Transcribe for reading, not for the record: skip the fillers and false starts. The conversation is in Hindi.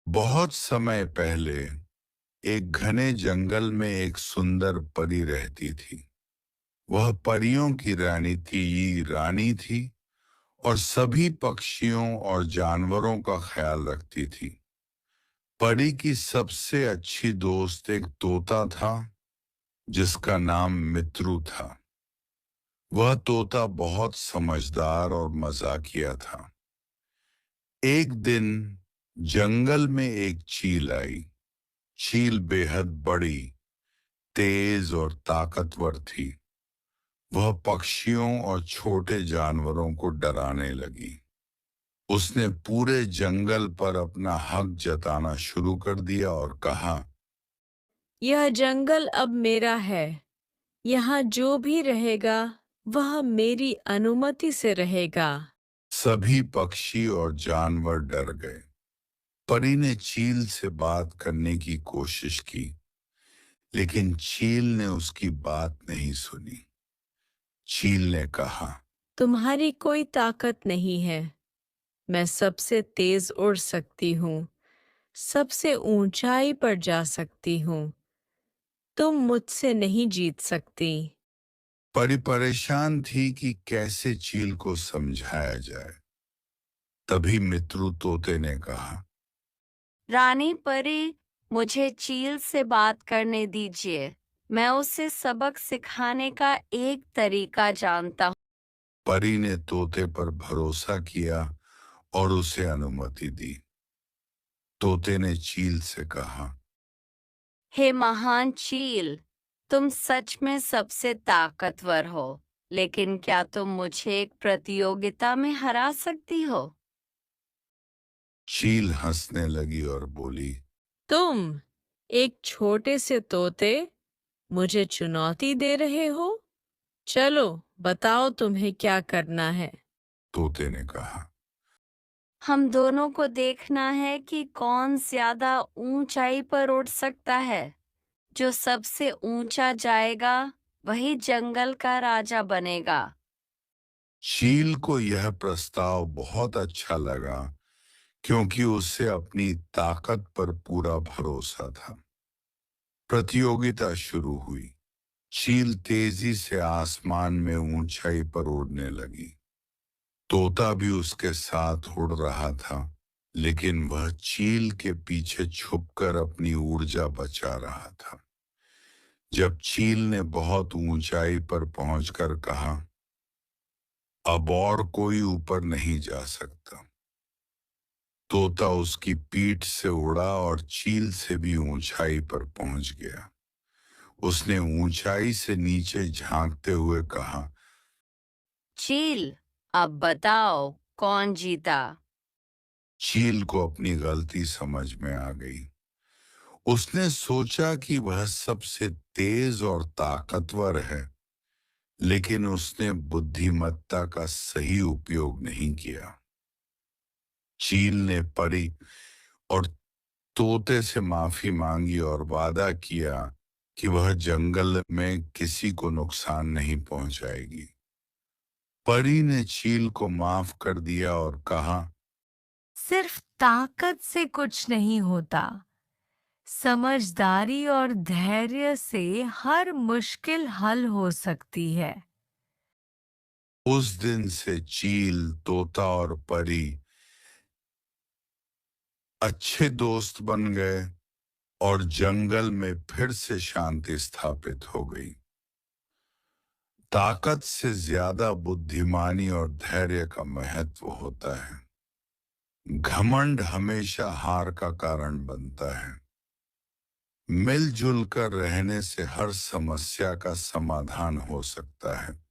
बहुत समय पहले एक घने जंगल में एक सुंदर परी रहती थी। वह परियों की रानी थी और सभी पक्षियों और जानवरों का ख्याल रखती थी। परी की सबसे अच्छी दोस्त एक तोता था जिसका नाम मित्रु था। वह तोता बहुत समझदार और मजाकिया था। एक दिन जंगल में एक चील आई। चील बेहद बड़ी, तेज और ताकतवर थी। वह पक्षियों और छोटे जानवरों को डराने लगी। उसने पूरे जंगल पर अपना हक जताना शुरू कर दिया और कहा, यह जंगल अब मेरा है। यहाँ जो भी रहेगा वह मेरी अनुमति से रहेगा। सभी पक्षी और जानवर डर गए। परी ने चील से बात करने की कोशिश की, लेकिन चील ने उसकी बात नहीं सुनी। चील ने कहा, तुम्हारी कोई ताकत नहीं है। मैं सबसे तेज उड़ सकती हूँ, सबसे ऊंचाई पर जा सकती हूँ। तुम मुझसे नहीं जीत सकती। परी परेशान थी कि कैसे चील को समझाया जाए। तभी मित्रु तोते ने कहा, रानी परी, मुझे चील से बात करने दीजिए। मैं उसे सबक सिखाने का एक तरीका जानता हूँ। परी ने तोते पर भरोसा किया और उसे अनुमति दी। तोते ने चील से कहा, हे महान चील, तुम सच में सबसे ताकतवर हो, लेकिन क्या तुम मुझे एक प्रतियोगिता में हरा सकती हो? चील हंसने लगी और बोली, तुम, एक छोटे से तोते, मुझे चुनौती दे रहे हो? चलो, बताओ तुम्हें क्या करना है। तोते ने कहा, हम दोनों को देखना है कि कौन ज्यादा ऊंचाई पर उड़ सकता है। जो सबसे ऊंचा जाएगा वही जंगल का राजा बनेगा। चील को यह प्रस्ताव बहुत अच्छा लगा क्योंकि उसे अपनी ताकत पर पूरा भरोसा था। प्रतियोगिता शुरू हुई। चील तेजी से आसमान में ऊंचाई पर उड़ने लगी। तोता भी उसके साथ उड़ रहा था, लेकिन वह चील के पीछे छुपकर अपनी ऊर्जा बचा रहा था। जब चील ने बहुत ऊंचाई पर पहुंचकर कहा, अब और कोई ऊपर नहीं जा सकता, तोता उसकी पीठ से उड़ा और चील से भी ऊंचाई पर पहुंच गया। उसने ऊंचाई से नीचे झांकते हुए कहा, चील, अब बताओ कौन जीता? चील को अपनी गलती समझ में आ गई। उसने सोचा कि वह सबसे तेज और ताकतवर है, लेकिन उसने बुद्धिमत्ता का सही उपयोग नहीं किया। चील ने परी और तोते से माफी मांगी और वादा किया कि वह जंगल में किसी को नुकसान नहीं पहुंचाएगी। परी ने चील को माफ कर दिया और कहा, सिर्फ ताकत से कुछ नहीं होता। समझदारी और धैर्य से हर मुश्किल हल हो सकती है। उस दिन से चील, तोता और परी अच्छे दोस्त बन गए और जंगल में फिर से शांति स्थापित हो गई। ताकत से ज्यादा बुद्धिमानी और धैर्य का महत्व होता है। घमंड हमेशा हार का कारण बनता है। मिलजुल कर रहने से हर समस्या का समाधान हो सकता है।